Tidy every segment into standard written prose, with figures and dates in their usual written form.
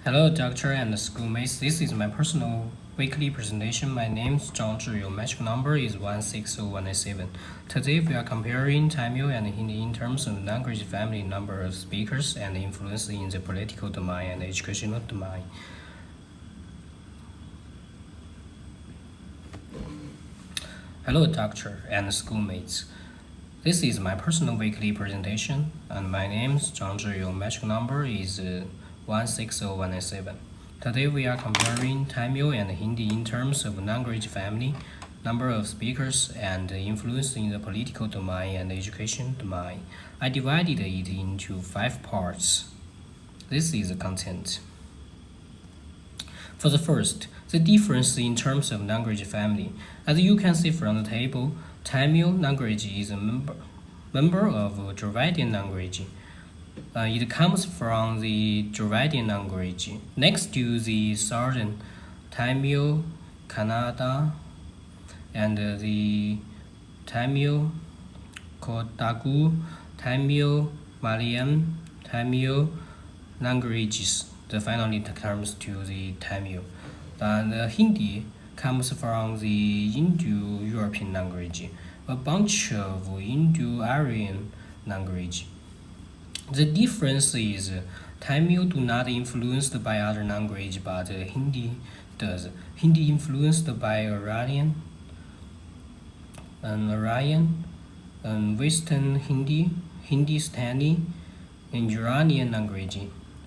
Hello, doctor and schoolmates. This is my personal weekly presentation. My name is Zhang Zhi. Your magic number is 160187. Today we are comparing Tamil and Hindi in terms of language family, number of speakers, and influence in the political domain and educational domain. Hello, doctor and schoolmates. This is my personal weekly presentation, and my name is Zhang Zhi. Your magic number is 160187. Today we are comparing Tamil and Hindi in terms of language family, number of speakers, and influence in the political domain and education domain. I divided it into 5 parts. This is the content. For the first, the difference in terms of language family. As you can see from the table, Tamil language is a member of Dravidian language. It comes from the Dravidian language. Next to the southern Tamil, Kannada, and the Tamil, Kodagu, Tamil, Malayalam, Tamil languages. The finally comes to the Tamil. And Hindi comes from the Indo-European language, a bunch of Indo-Aryan language. The difference is Tamil do not influenced by other language, but Hindi does. Hindi influenced by Aryan, Western Hindi, Hindustani, and Iranian language.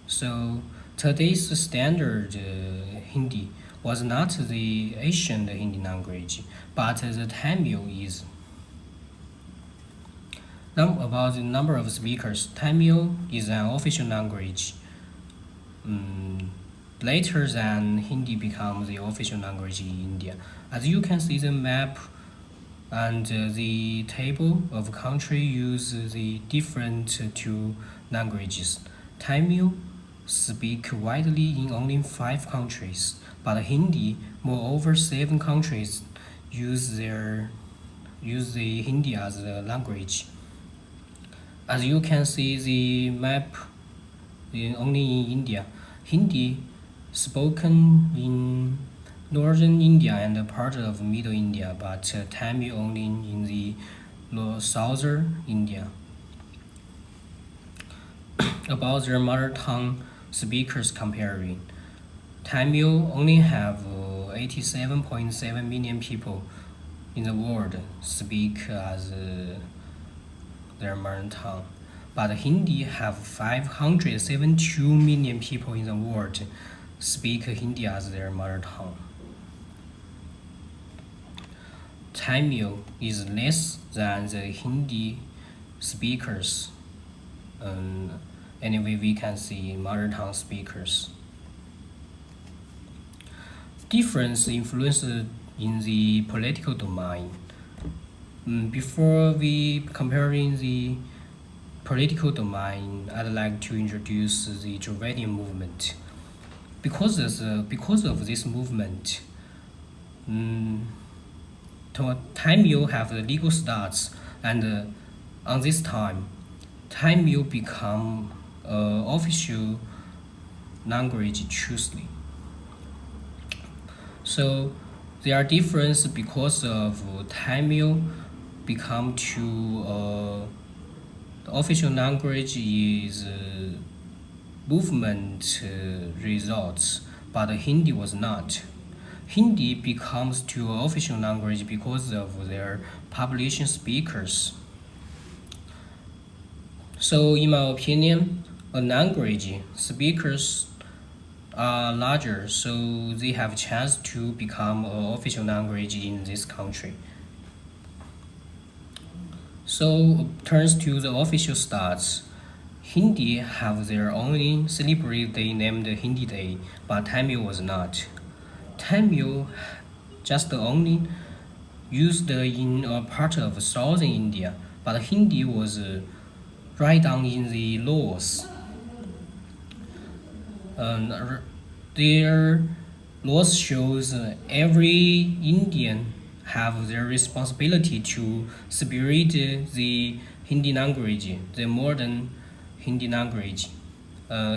So today's standard Hindi was not the ancient Hindi language, but the Tamil is. Now about the number of speakers, Tamil is an official language. Later than Hindi becomes the official language in India. As you can see the map and the table of country use the different two languages. Tamil speak widely in only 5 countries, but Hindi, moreover 7 countries use the Hindi as a language. As you can see the map, only in India, Hindi spoken in northern India and part of middle India, but Tamil only in the southern India. About their mother tongue speakers comparing, Tamil only have 87.7 million people in the world speak as their mother tongue, but Hindi have 572 million people in the world speak Hindi as their mother tongue. Tamil is less than the Hindi speakers. Anyway, we can see mother tongue speakers. Difference influence in the political domain. Before we comparing the political domain, I'd like to introduce the Dravidian movement. Because of this movement, Tamil have the legal status, and on this time, Tamil become official language choosely. So there are differences because of Tamil become to the official language is movement results, but Hindi was not. Hindi becomes to official language because of their population speakers. So in my opinion, a language speakers are larger, so they have a chance to become an official language in this country. So turns to the official stats. Hindi have their own celebrate day named Hindi Day, but Tamil was not. Tamil just only used in a part of southern India, but Hindi was right down in the laws. Their laws shows every Indian have their responsibility to spread the Hindi language, the modern Hindi language,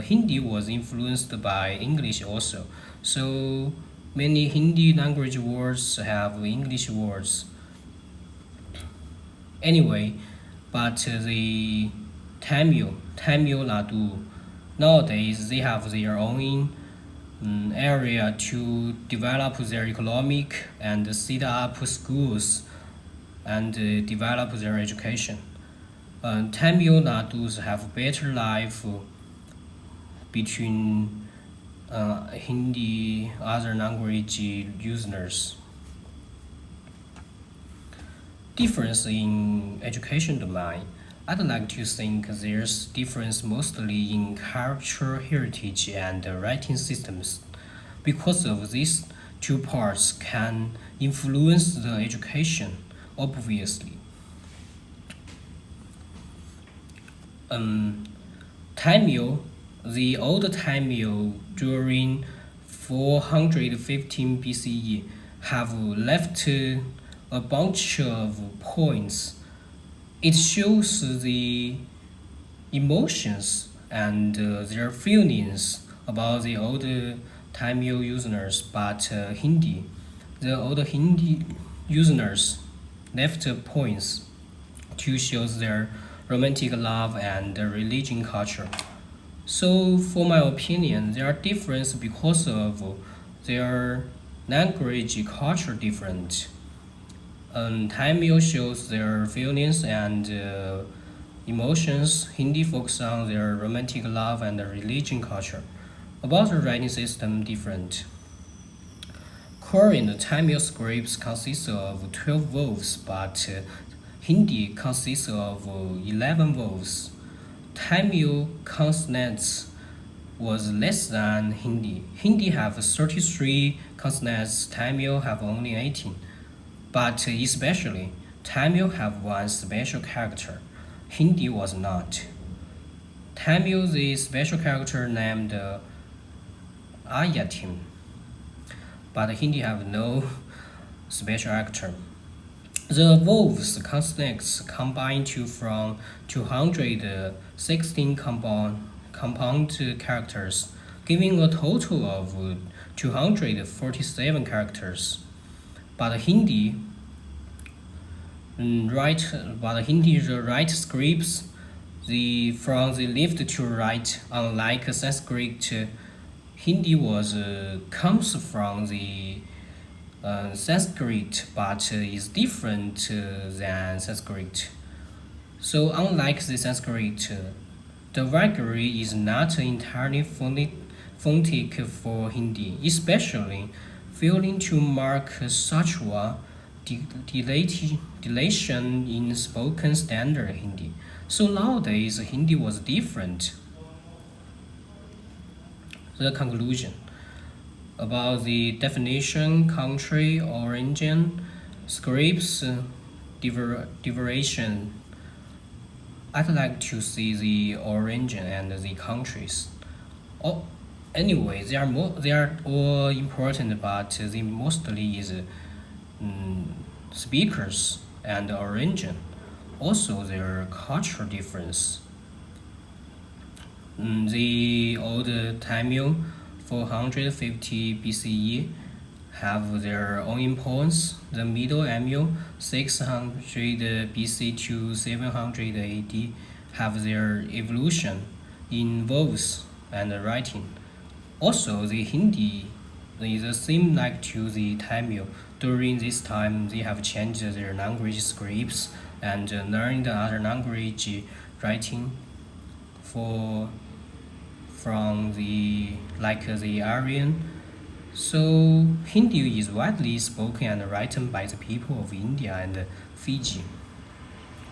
Hindi was influenced by English also. So many Hindi language words have English words. Anyway, but the Tamil Nadu, nowadays they have their own area to develop their economic and set up schools and develop their education. Tamil Nadus have better life between Hindi other language users. Difference in education domain. I'd like to think there's difference mostly in cultural heritage and writing systems. Because of these two parts can influence the education, obviously. Tamil, the old Tamil during 415 BCE have left a bunch of points. It shows the emotions and their feelings about the old Tamil users, but the old Hindi users left points to show their romantic love and religion culture. So, for my opinion, there are difference because of their language culture different. Tamil shows their feelings and emotions. Hindi focuses on their romantic love and religion culture. About the writing system, different. Korean Tamil scripts consist of 12 vowels, but Hindi consists of 11 vowels. Tamil consonants was less than Hindi. Hindi have 33 consonants, Tamil have only 18. But especially, Tamil have one special character. Hindi was not. Tamil the special character named Ayatim, but Hindi have no special character. The vowels consonants combine to from 216 compound characters, giving a total of 247 characters. But Hindi the right scripts from the left to right, unlike Sanskrit. Hindi comes from the Sanskrit, but is different than Sanskrit. So unlike the Sanskrit, the vocabulary is not entirely phonetic for Hindi, especially failing to mark such a dilation in spoken standard Hindi. So nowadays, Hindi was different. The conclusion about the definition, country, origin, scripts, derivation. I'd like to see the origin and the countries. Oh, anyway, they are all important, but the mostly is speakers and origin. Also, their cultural difference. The old Tamil 450 BCE have their own importance. The Middle Tamil 600 BC to 700 AD have their evolution in vowels and writing. Also, the Hindi is the same like to the Tamil. During this time, they have changed their language scripts and learned other language writing from the Aryan. So Hindi is widely spoken and written by the people of India and Fiji,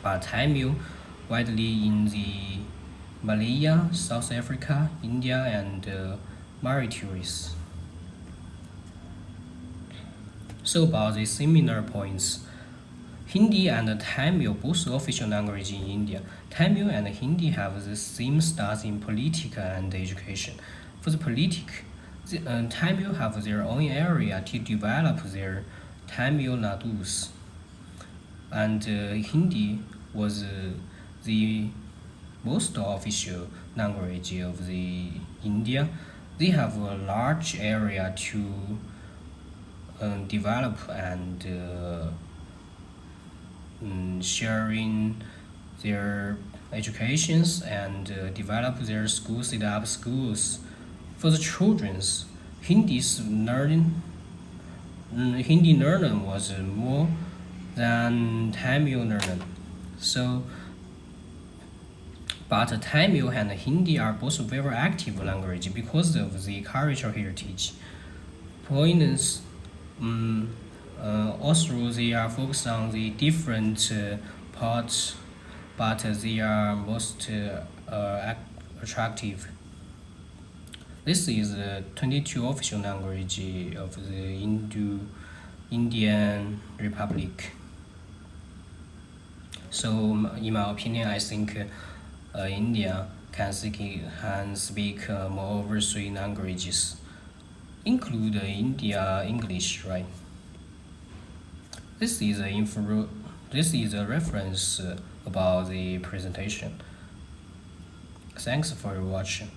but Tamil widely in the Malaya, South Africa, India, and Mauritius. So about the similar points, Hindi and Tamil both official language in India. Tamil and Hindi have the same stance in politics and education. For the politics, Tamil have their own area to develop their Tamil Nadus, and Hindi was the most official language of the India. They have a large area to develop and sharing their educations and develop their schools, set up schools for the children's. Hindi learning was more than Tamil learning. So, but Tamil and Hindi are both very active language because of the cultural heritage. Points, also they are focused on the different parts, but they are most attractive. This is the 22 official language of the Indian Republic. So, in my opinion, I think India can speak more over 3 languages, include India English, right? This is a reference about the presentation. Thanks for watching.